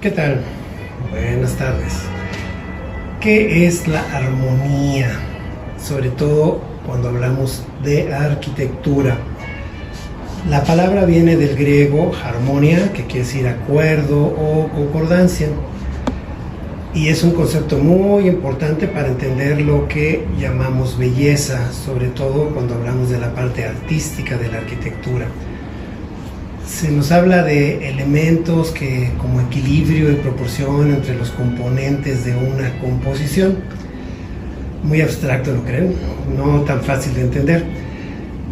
¿Qué tal? Buenas tardes. ¿Qué es la armonía? Sobre todo cuando hablamos de arquitectura. La palabra viene del griego armonia, que quiere decir acuerdo o concordancia. Y es un concepto muy importante para entender lo que llamamos belleza, sobre todo cuando hablamos de la parte artística de la arquitectura. Se nos habla de elementos que como equilibrio y proporción entre los componentes de una composición. Muy abstracto, ¿no creen? No tan fácil de entender.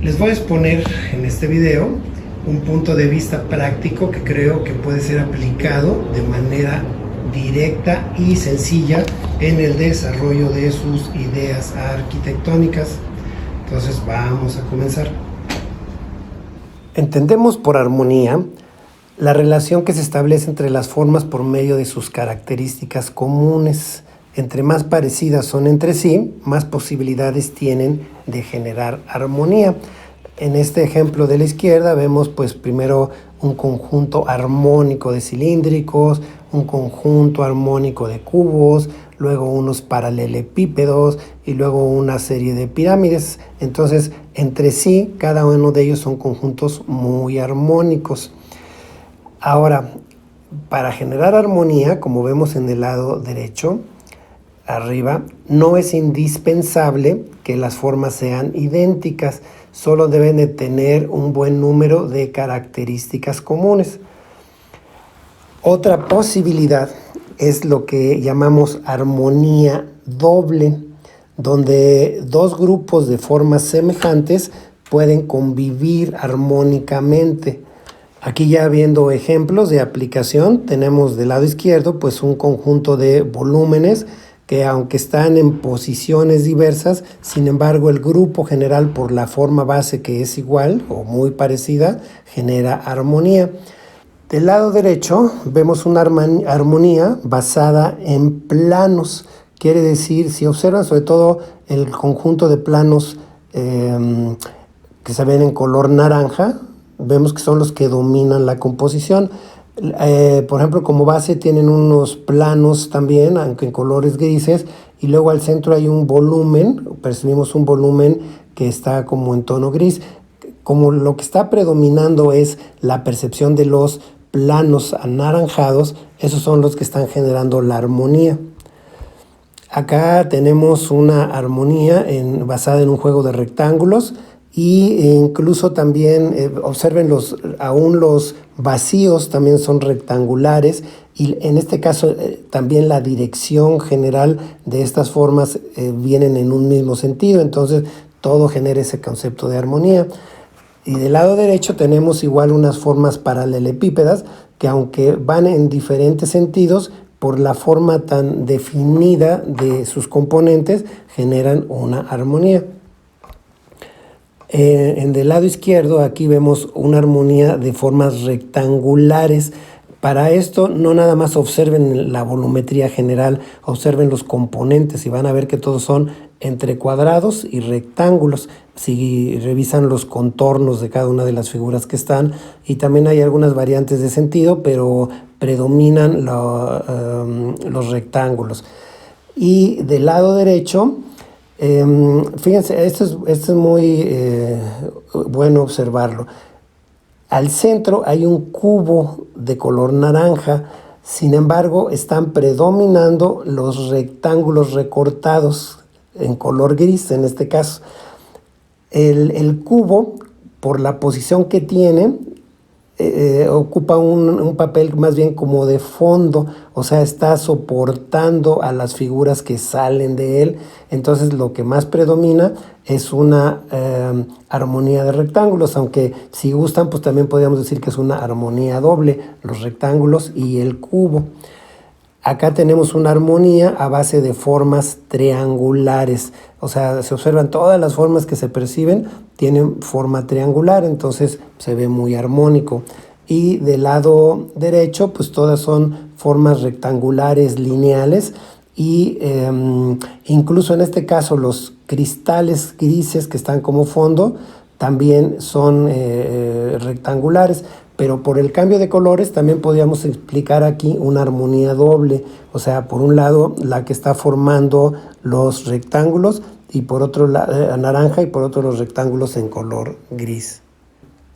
Les voy a exponer en este video un punto de vista práctico que creo que puede ser aplicado de manera directa y sencilla en el desarrollo de sus ideas arquitectónicas. Entonces vamos a comenzar. Entendemos por armonía la relación que se establece entre las formas por medio de sus características comunes. Entre más parecidas son entre sí, más posibilidades tienen de generar armonía. En este ejemplo de la izquierda vemos primero un conjunto armónico de cilíndricos, un conjunto armónico de cubos, luego unos paralelepípedos y luego una serie de pirámides. Entonces, entre sí, cada uno de ellos son conjuntos muy armónicos. Ahora, para generar armonía, como vemos en el lado derecho, arriba, no es indispensable que las formas sean idénticas, solo deben de tener un buen número de características comunes. Otra posibilidad es lo que llamamos armonía doble, donde dos grupos de formas semejantes pueden convivir armónicamente. Aquí ya viendo ejemplos de aplicación, tenemos del lado izquierdo un conjunto de volúmenes que aunque están en posiciones diversas, sin embargo el grupo general por la forma base que es igual o muy parecida, genera armonía. Del lado derecho vemos una armonía basada en planos. Quiere decir, si observan sobre todo el conjunto de planos que se ven en color naranja, vemos que son los que dominan la composición. Por ejemplo, como base tienen unos planos también, aunque en colores grises, y luego al centro hay un volumen, percibimos un volumen que está como en tono gris. Como lo que está predominando es la percepción de los planos anaranjados, esos son los que están generando la armonía. Acá tenemos una armonía basada en un juego de rectángulos y incluso también observen aún los vacíos también son rectangulares y en este caso también la dirección general de estas formas vienen en un mismo sentido, entonces todo genera ese concepto de armonía. Y del lado derecho tenemos igual unas formas paralelepípedas que aunque van en diferentes sentidos, por la forma tan definida de sus componentes, generan una armonía. En el lado izquierdo aquí vemos una armonía de formas rectangulares. Para esto no nada más observen la volumetría general, observen los componentes y van a ver que todos son entre cuadrados y rectángulos. Si revisan los contornos de cada una de las figuras que están, y también hay algunas variantes de sentido, pero predominan los rectángulos. Y del lado derecho, fíjense, esto es muy bueno observarlo. Al centro hay un cubo de color naranja, sin embargo están predominando los rectángulos recortados en color gris en este caso. El cubo, por la posición que tiene, ocupa un papel más bien como de fondo, o sea, está soportando a las figuras que salen de él. Entonces lo que más predomina es una armonía de rectángulos, aunque si gustan también podríamos decir que es una armonía doble, los rectángulos y el cubo. Acá tenemos una armonía a base de formas triangulares, o sea, se observan todas las formas que se perciben tienen forma triangular, entonces se ve muy armónico. Y del lado derecho, todas son formas rectangulares lineales y incluso en este caso los cristales grises que están como fondo también son rectangulares, pero por el cambio de colores también podríamos explicar aquí una armonía doble, o sea, por un lado la que está formando los rectángulos y por otro lado naranja y por otro los rectángulos en color gris.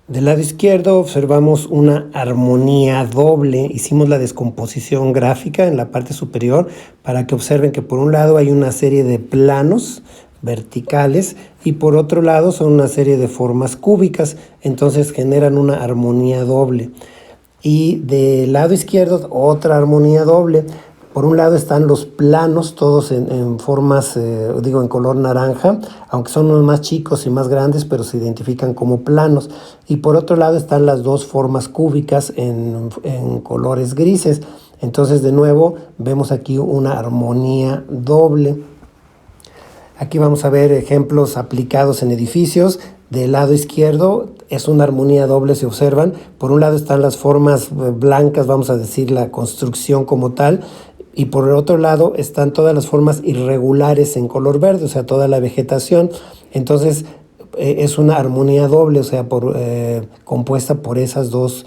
Del lado izquierdo observamos una armonía doble. Hicimos la descomposición gráfica en la parte superior para que observen que por un lado hay una serie de planos verticales y por otro lado son una serie de formas cúbicas, entonces generan una armonía doble. Y del lado izquierdo otra armonía doble. Por un lado están los planos, todos en formas, en color naranja, aunque son unos más chicos y más grandes, pero se identifican como planos. Y por otro lado están las dos formas cúbicas en colores grises. Entonces, de nuevo, vemos aquí una armonía doble. Aquí vamos a ver ejemplos aplicados en edificios. Del lado izquierdo es una armonía doble, se observan. Por un lado están las formas blancas, vamos a decir la construcción como tal, y por el otro lado están todas las formas irregulares en color verde, o sea, toda la vegetación. Entonces es una armonía doble, o sea, compuesta por esas dos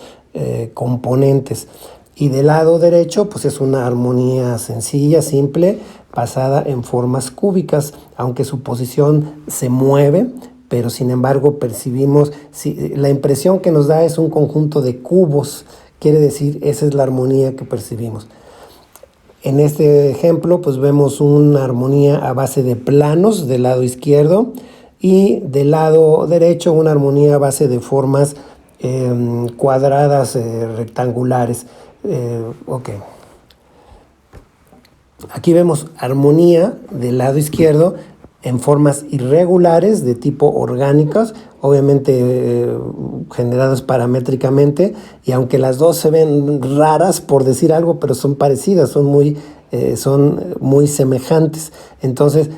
componentes. Y del lado derecho, pues es una armonía sencilla, simple, basada en formas cúbicas, aunque su posición se mueve, pero sin embargo percibimos, la impresión que nos da es un conjunto de cubos, quiere decir, esa es la armonía que percibimos. En este ejemplo, pues vemos una armonía a base de planos del lado izquierdo y del lado derecho una armonía a base de formas cuadradas, rectangulares. Ok. Aquí vemos armonía del lado izquierdo en formas irregulares de tipo orgánicas, obviamente generadas paramétricamente, y aunque las dos se ven raras por decir algo, pero son parecidas, son muy semejantes. Entonces,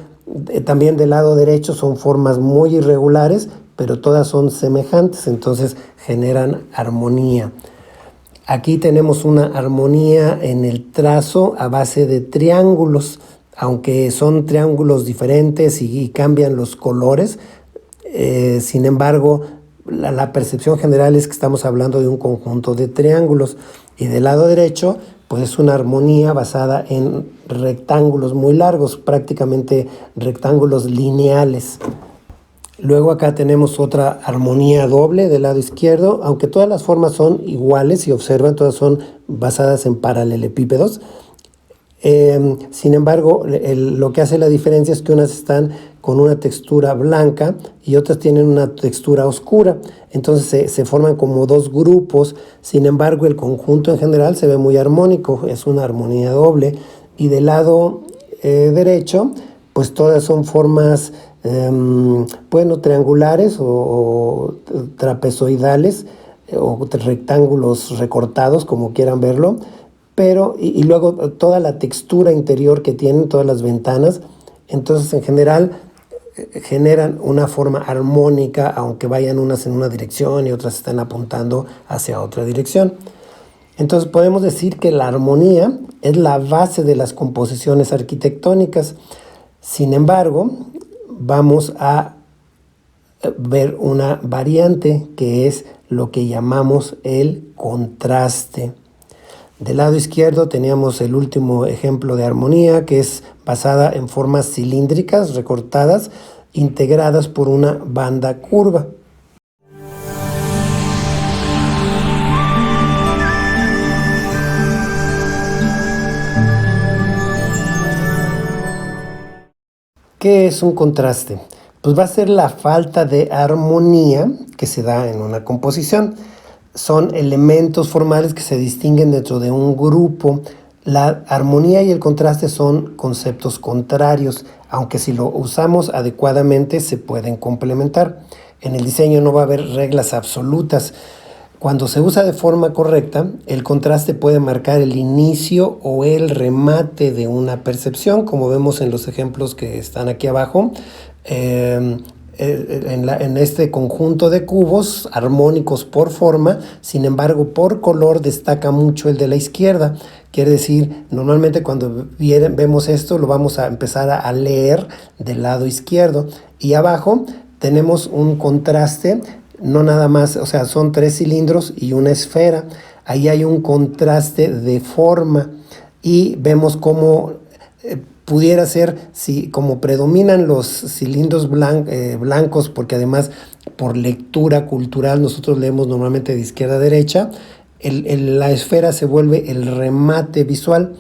también del lado derecho son formas muy irregulares, pero todas son semejantes, entonces generan armonía. Aquí tenemos una armonía en el trazo a base de triángulos, aunque son triángulos diferentes y cambian los colores. Sin embargo, la percepción general es que estamos hablando de un conjunto de triángulos. Y del lado derecho, pues es una armonía basada en rectángulos muy largos, prácticamente rectángulos lineales. Luego acá tenemos otra armonía doble del lado izquierdo, aunque todas las formas son iguales, si observan, todas son basadas en paralelepípedos. Sin embargo, lo que hace la diferencia es que unas están con una textura blanca y otras tienen una textura oscura. Entonces se forman como dos grupos. Sin embargo, el conjunto en general se ve muy armónico, es una armonía doble. Y del lado derecho, pues todas son formas triangulares o trapezoidales o rectángulos recortados, como quieran verlo, pero y luego toda la textura interior que tienen, todas las ventanas, entonces en general generan una forma armónica, aunque vayan unas en una dirección y otras están apuntando hacia otra dirección. Entonces podemos decir que la armonía es la base de las composiciones arquitectónicas. Sin embargo, vamos a ver una variante que es lo que llamamos el contraste. Del lado izquierdo teníamos el último ejemplo de armonía, que es basada en formas cilíndricas recortadas, integradas por una banda curva. ¿Qué es un contraste? Pues va a ser la falta de armonía que se da en una composición. Son elementos formales que se distinguen dentro de un grupo. La armonía y el contraste son conceptos contrarios, aunque si lo usamos adecuadamente se pueden complementar. En el diseño no va a haber reglas absolutas. Cuando se usa de forma correcta, el contraste puede marcar el inicio o el remate de una percepción, como vemos en los ejemplos que están aquí abajo. En este conjunto de cubos armónicos por forma, sin embargo por color destaca mucho el de la izquierda. Quiere decir, normalmente cuando vemos esto lo vamos a empezar a leer del lado izquierdo, y abajo tenemos un contraste no nada más, o sea, son 3 cilindros y una esfera. Ahí hay un contraste de forma y vemos cómo pudiera ser, si como predominan los cilindros blancos, porque además por lectura cultural nosotros leemos normalmente de izquierda a derecha, la esfera se vuelve el remate visual.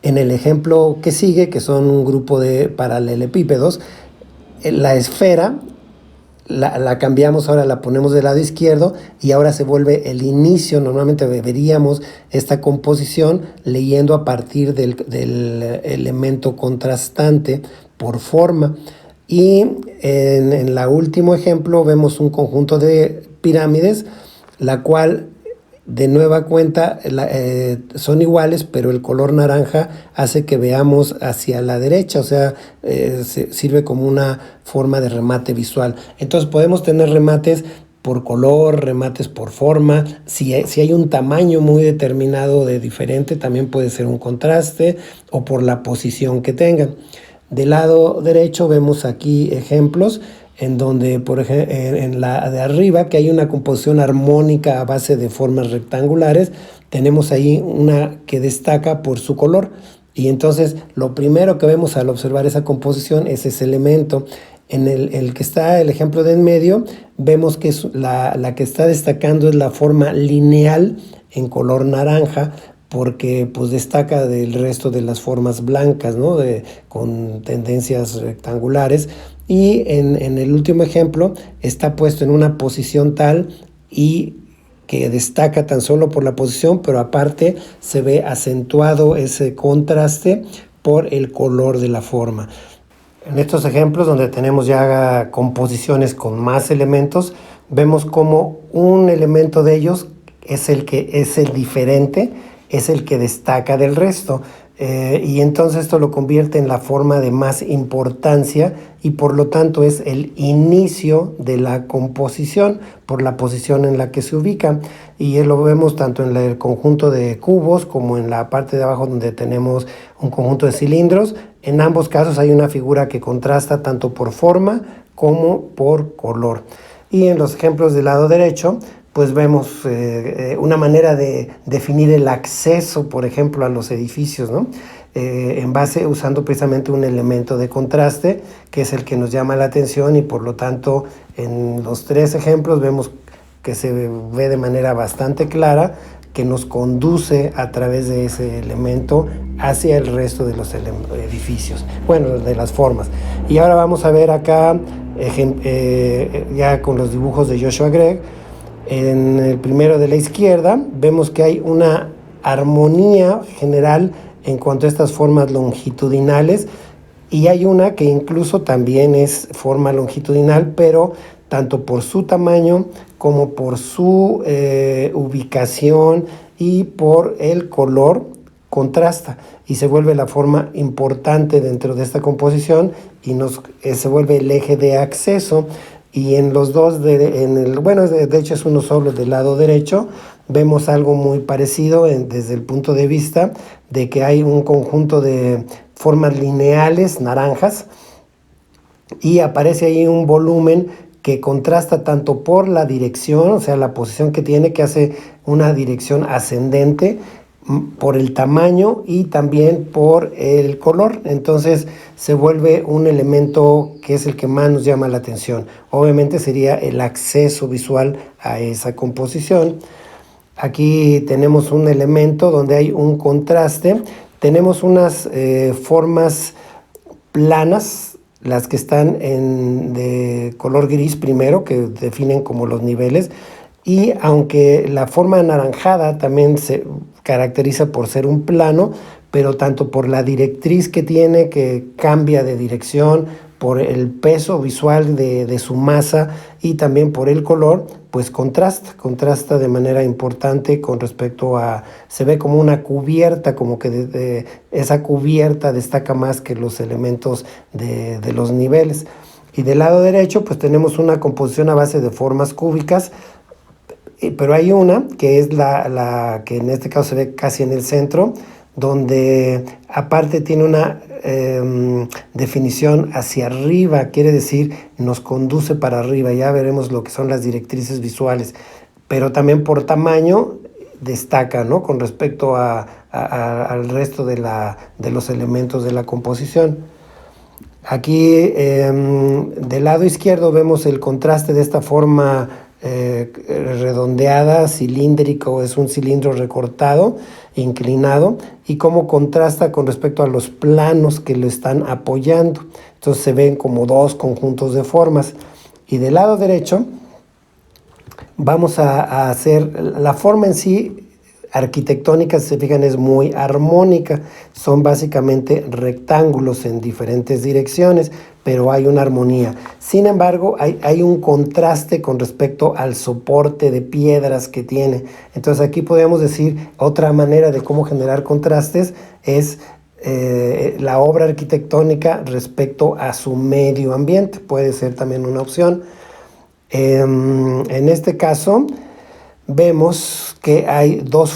En el ejemplo que sigue, que son un grupo de paralelepípedos, la esfera la cambiamos, ahora la ponemos del lado izquierdo y ahora se vuelve el inicio. Normalmente veríamos esta composición leyendo a partir del elemento contrastante por forma. Y en el último ejemplo vemos un conjunto de pirámides, la cual de nueva cuenta son iguales, pero el color naranja hace que veamos hacia la derecha, o sea, sirve como una forma de remate visual. Entonces podemos tener remates por color, remates por forma. Si hay un tamaño muy determinado de diferente, también puede ser un contraste, o por la posición que tengan. Del lado derecho vemos aquí ejemplos en donde, por ejemplo, en la de arriba, que hay una composición armónica a base de formas rectangulares, tenemos ahí una que destaca por su color. Y entonces lo primero que vemos al observar esa composición es ese elemento. En el que está el ejemplo de en medio, vemos que la que está destacando es la forma lineal en color naranja, porque pues destaca del resto de las formas blancas, ¿no? Con tendencias rectangulares. Y en el último ejemplo está puesto en una posición tal y que destaca tan solo por la posición, pero aparte se ve acentuado ese contraste por el color de la forma. En estos ejemplos, donde tenemos ya composiciones con más elementos, vemos como un elemento de ellos es el que es el diferente, es el que destaca del resto. Y entonces esto lo convierte en la forma de más importancia y por lo tanto es el inicio de la composición por la posición en la que se ubica. Y lo vemos tanto en el conjunto de cubos como en la parte de abajo donde tenemos un conjunto de cilindros. En ambos casos hay una figura que contrasta tanto por forma como por color. Y en los ejemplos del lado derecho, pues vemos una manera de definir el acceso, por ejemplo, a los edificios, ¿no? En base, usando precisamente un elemento de contraste, que es el que nos llama la atención, y por lo tanto, en los 3 ejemplos vemos que se ve de manera bastante clara que nos conduce a través de ese elemento hacia el resto de los edificios, bueno, de las formas. Y ahora vamos a ver acá, ya con los dibujos de Joshua Gregg. En el primero de la izquierda vemos que hay una armonía general en cuanto a estas formas longitudinales, y hay una que incluso también es forma longitudinal, pero tanto por su tamaño como por su ubicación y por el color contrasta y se vuelve la forma importante dentro de esta composición y se vuelve el eje de acceso. Y en los dos, de hecho es uno solo del lado derecho, vemos algo muy parecido desde el punto de vista de que hay un conjunto de formas lineales naranjas y aparece ahí un volumen que contrasta tanto por la dirección, o sea, la posición que tiene, que hace una dirección ascendente, por el tamaño y también por el color. Entonces se vuelve un elemento que es el que más nos llama la atención. Obviamente sería el acceso visual a esa composición. Aquí tenemos un elemento donde hay un contraste. Tenemos unas formas planas, las que están de color gris primero, que definen como los niveles. Y aunque la forma anaranjada también se caracteriza por ser un plano, pero tanto por la directriz que tiene, que cambia de dirección, por el peso visual de su masa y también por el color, pues contrasta de manera importante con respecto a, se ve como una cubierta, como que esa cubierta destaca más que los elementos de los niveles. Y del lado derecho pues tenemos una composición a base de formas cúbicas, pero hay una que es la que en este caso se ve casi en el centro, donde aparte tiene una definición hacia arriba, quiere decir nos conduce para arriba. Ya veremos lo que son las directrices visuales, pero también por tamaño destaca, ¿no?, con respecto al resto de los elementos de la composición. Aquí del lado izquierdo vemos el contraste de esta forma redondeada, cilíndrico, es un cilindro recortado, inclinado, y cómo contrasta con respecto a los planos que lo están apoyando. Entonces se ven como dos conjuntos de formas. Y del lado derecho vamos a hacer la forma en sí arquitectónica, si se fijan, es muy armónica. Son básicamente rectángulos en diferentes direcciones, pero hay una armonía. Sin embargo, hay un contraste con respecto al soporte de piedras que tiene. Entonces aquí podemos decir otra manera de cómo generar contrastes es la obra arquitectónica respecto a su medio ambiente. Puede ser también una opción. En este caso vemos que hay dos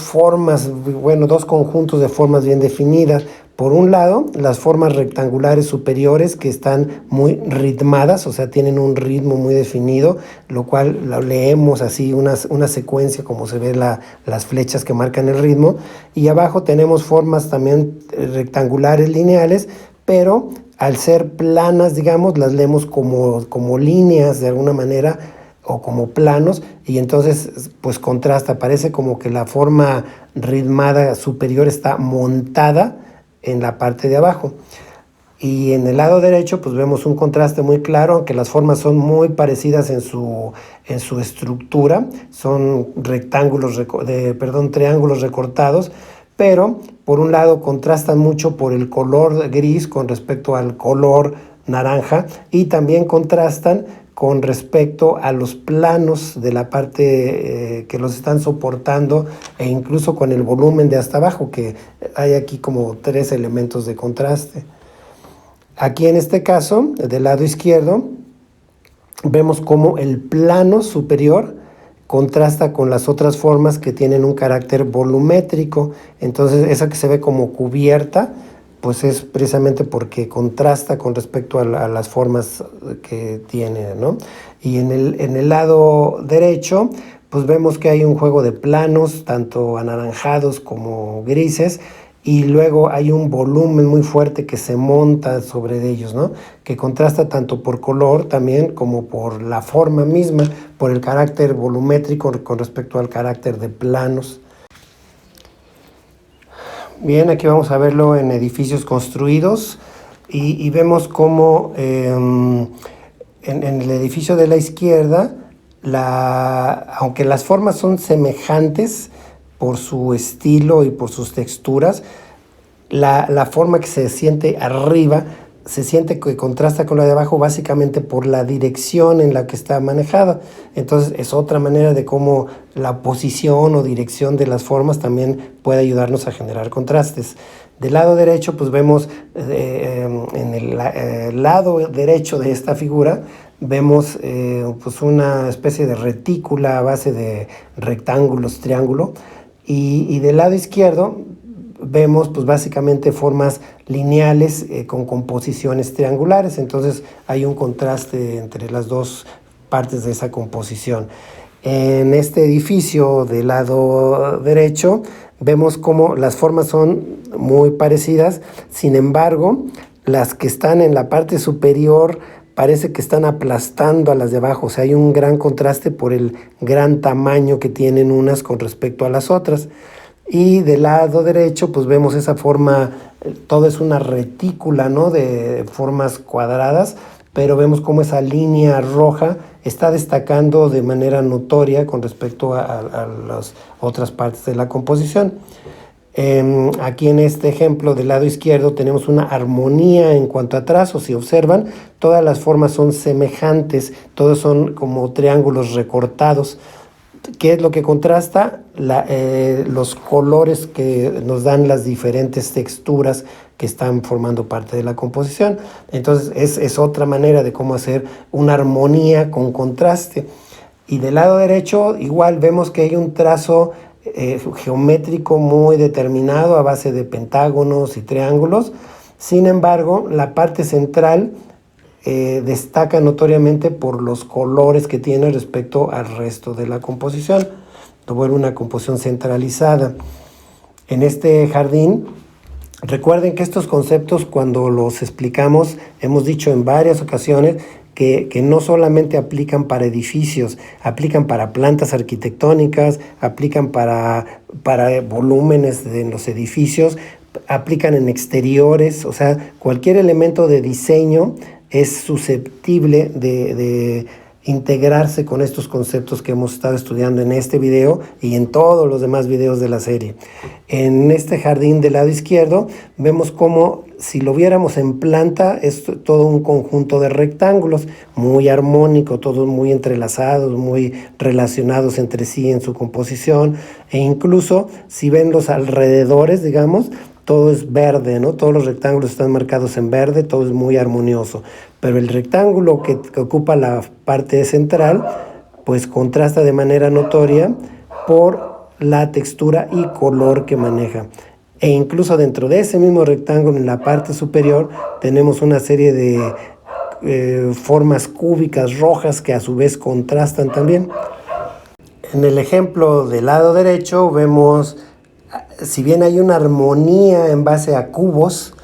conjuntos de formas bien definidas. Por un lado, las formas rectangulares superiores que están muy ritmadas, o sea, tienen un ritmo muy definido, lo cual lo leemos así, una secuencia como se ve las flechas que marcan el ritmo. Y abajo tenemos formas también rectangulares lineales, pero al ser planas, digamos, las leemos como líneas de alguna manera, o como planos, y entonces pues contrasta, parece como que la forma ritmada superior está montada en la parte de abajo. Y en el lado derecho pues vemos un contraste muy claro, aunque las formas son muy parecidas en su estructura, son triángulos recortados, pero por un lado contrastan mucho por el color gris con respecto al color naranja, y también contrastan con respecto a los planos de la parte que los están soportando, e incluso con el volumen de hasta abajo, que hay aquí como 3 elementos de contraste. Aquí en este caso, del lado izquierdo, vemos cómo el plano superior contrasta con las otras formas que tienen un carácter volumétrico. Entonces esa que se ve como cubierta, pues es precisamente porque contrasta con respecto a las formas que tiene, ¿no? Y en el lado derecho, pues vemos que hay un juego de planos, tanto anaranjados como grises, y luego hay un volumen muy fuerte que se monta sobre ellos, ¿no?, que contrasta tanto por color también como por la forma misma, por el carácter volumétrico con respecto al carácter de planos. Bien, aquí vamos a verlo en edificios construidos y vemos cómo en el edificio de la izquierda, aunque las formas son semejantes por su estilo y por sus texturas, la forma que se siente arriba se siente que contrasta con la de abajo básicamente por la dirección en la que está manejada. Entonces es otra manera de cómo la posición o dirección de las formas también puede ayudarnos a generar contrastes. Del lado derecho pues vemos en el lado derecho de esta figura vemos pues una especie de retícula a base de rectángulos, triángulo, y del lado izquierdo vemos pues básicamente formas lineales con composiciones triangulares. Entonces hay un contraste entre las dos partes de esa composición. En este edificio del lado derecho vemos como las formas son muy parecidas, sin embargo las que están en la parte superior parece que están aplastando a las de abajo. O sea, hay un gran contraste por el gran tamaño que tienen unas con respecto a las otras. Y del lado derecho pues vemos esa forma, todo es una retícula, ¿no?, de formas cuadradas, pero vemos cómo esa línea roja está destacando de manera notoria con respecto a las otras partes de la composición. Aquí en este ejemplo del lado izquierdo tenemos una armonía en cuanto a trazos. Si observan, todas las formas son semejantes, todos son como triángulos recortados. ¿Qué es lo que contrasta? Los colores que nos dan las diferentes texturas que están formando parte de la composición. Entonces es otra manera de cómo hacer una armonía con contraste. Y del lado derecho igual vemos que hay un trazo geométrico muy determinado a base de pentágonos y triángulos. Sin embargo, la parte central destaca notoriamente por los colores que tiene respecto al resto de la composición. Lo vuelve una composición centralizada. En este jardín, recuerden que estos conceptos, cuando los explicamos, hemos dicho en varias ocasiones que no solamente aplican para edificios, aplican para plantas arquitectónicas, aplican para volúmenes en los edificios, aplican en exteriores, o sea, cualquier elemento de diseño es susceptible de integrarse con estos conceptos que hemos estado estudiando en este video y en todos los demás videos de la serie. En este jardín del lado izquierdo vemos cómo, si lo viéramos en planta, es todo un conjunto de rectángulos muy armónico, todos muy entrelazados, muy relacionados entre sí en su composición, e incluso si ven los alrededores, digamos, todo es verde, ¿no? Todos los rectángulos están marcados en verde, todo es muy armonioso. Pero el rectángulo que ocupa la parte central, pues contrasta de manera notoria por la textura y color que maneja. E incluso dentro de ese mismo rectángulo, en la parte superior, tenemos una serie de formas cúbicas rojas que a su vez contrastan también. En el ejemplo del lado derecho vemos, si bien hay una armonía en base a cubos,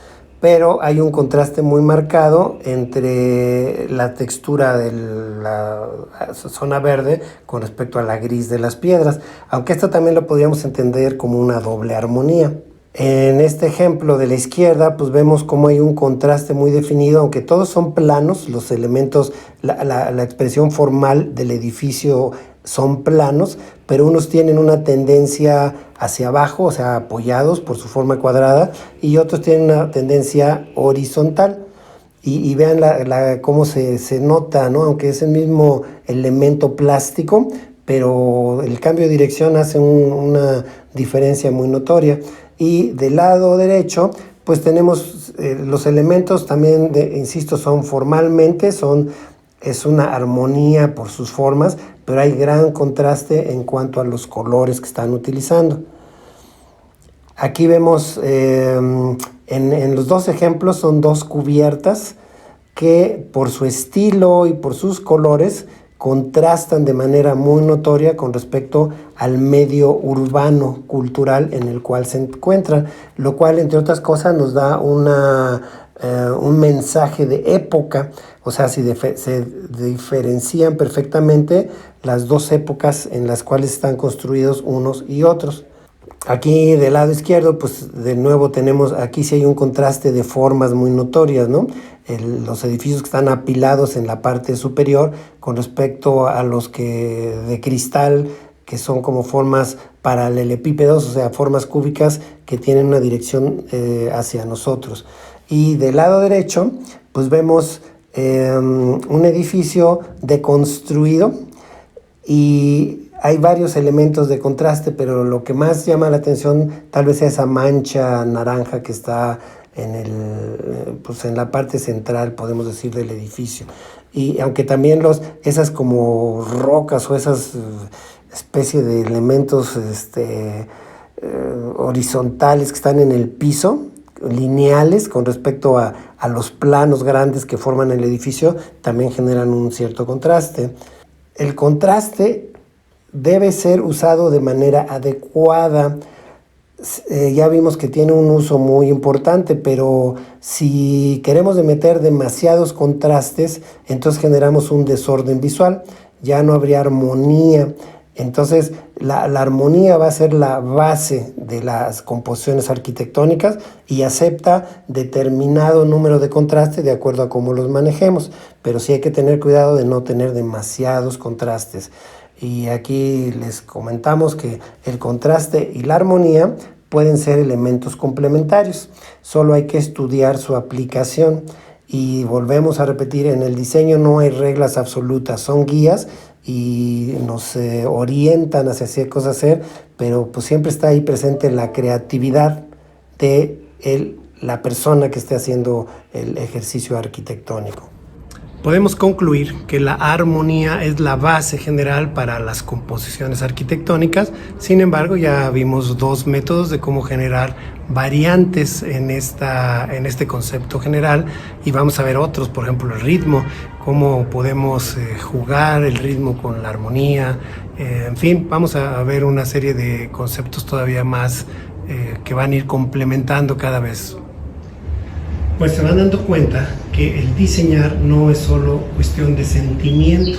pero hay un contraste muy marcado entre la textura de la zona verde con respecto a la gris de las piedras, aunque esto también lo podríamos entender como una doble armonía. En este ejemplo de la izquierda, pues vemos cómo hay un contraste muy definido, aunque todos son planos, los elementos, la expresión formal del edificio son planos, pero unos tienen una tendencia hacia abajo, o sea, apoyados por su forma cuadrada, y otros tienen una tendencia horizontal. Y vean cómo se nota, ¿no? Aunque es el mismo elemento plástico, pero el cambio de dirección hace una diferencia muy notoria. Y del lado derecho, pues tenemos los elementos también, insisto, son formalmente, es una armonía por sus formas, pero hay gran contraste en cuanto a los colores que están utilizando. Aquí vemos, en los dos ejemplos son dos cubiertas que por su estilo y por sus colores contrastan de manera muy notoria con respecto al medio urbano cultural en el cual se encuentran, lo cual, entre otras cosas, nos da un mensaje de época, o sea, se diferencian perfectamente las dos épocas en las cuales están construidos unos y otros. Aquí del lado izquierdo, pues de nuevo tenemos, aquí sí hay un contraste de formas muy notorias, ¿no? Los edificios que están apilados en la parte superior con respecto a los que de cristal, que son como formas paralelepípedos, o sea, formas cúbicas que tienen una dirección hacia nosotros. Y del lado derecho, pues vemos un edificio deconstruido y hay varios elementos de contraste, pero lo que más llama la atención tal vez es esa mancha naranja que está en la parte central, podemos decir, del edificio. Y aunque también esas como rocas o esas especie de elementos horizontales que están en el piso, lineales con respecto a los planos grandes que forman el edificio, también generan un cierto contraste. El contraste debe ser usado de manera adecuada. Ya vimos que tiene un uso muy importante, pero si queremos meter demasiados contrastes, entonces generamos un desorden visual, ya no habría armonía. Entonces la armonía va a ser la base de las composiciones arquitectónicas y acepta determinado número de contrastes de acuerdo a cómo los manejemos, pero sí hay que tener cuidado de no tener demasiados contrastes. Y aquí les comentamos que el contraste y la armonía pueden ser elementos complementarios, solo hay que estudiar su aplicación. Y volvemos a repetir, en el diseño no hay reglas absolutas, son guías y nos orientan hacia qué cosas hacer, pero pues siempre está ahí presente la creatividad de la persona que esté haciendo el ejercicio arquitectónico. Podemos concluir que la armonía es la base general para las composiciones arquitectónicas. Sin embargo, ya vimos dos métodos de cómo generar variantes en este concepto general, y vamos a ver otros, por ejemplo el ritmo, cómo podemos jugar el ritmo con la armonía. En fin, vamos a ver una serie de conceptos todavía más que van a ir complementando cada vez. Pues se van dando cuenta que el diseñar no es solo cuestión de sentimiento.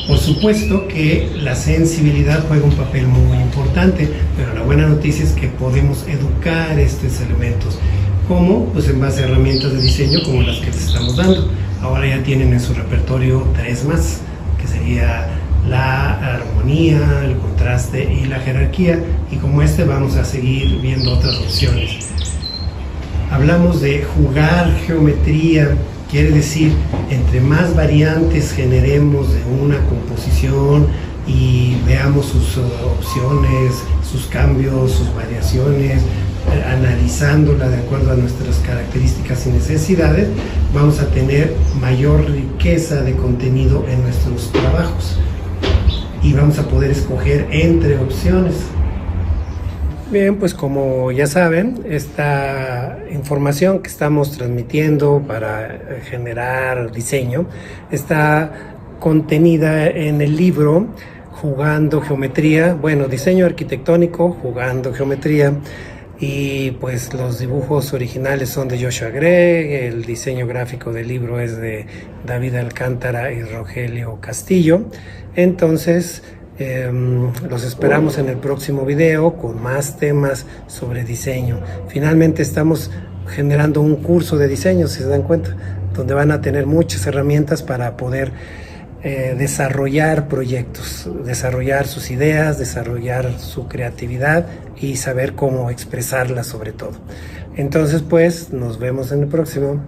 Por supuesto que la sensibilidad juega un papel muy importante, pero la buena noticia es que podemos educar estos elementos. ¿Cómo? Pues en base a herramientas de diseño como las que les estamos dando. Ahora ya tienen en su repertorio 3 más, que sería la armonía, el contraste y la jerarquía, y como vamos a seguir viendo otras opciones. Hablamos de jugar geometría, quiere decir, entre más variantes generemos de una composición y veamos sus opciones, sus cambios, sus variaciones, analizándola de acuerdo a nuestras características y necesidades, vamos a tener mayor riqueza de contenido en nuestros trabajos y vamos a poder escoger entre opciones. Bien, pues como ya saben, esta información que estamos transmitiendo para generar diseño está contenida en el libro Jugando Geometría, bueno, diseño arquitectónico, Jugando Geometría, y pues los dibujos originales son de Joshua Gregg, el diseño gráfico del libro es de David Alcántara y Rogelio Castillo. Entonces, los esperamos en el próximo video con más temas sobre diseño. Finalmente estamos generando un curso de diseño, si se dan cuenta, donde van a tener muchas herramientas para poder desarrollar proyectos, desarrollar sus ideas, desarrollar su creatividad y saber cómo expresarla sobre todo. Entonces, pues, nos vemos en el próximo.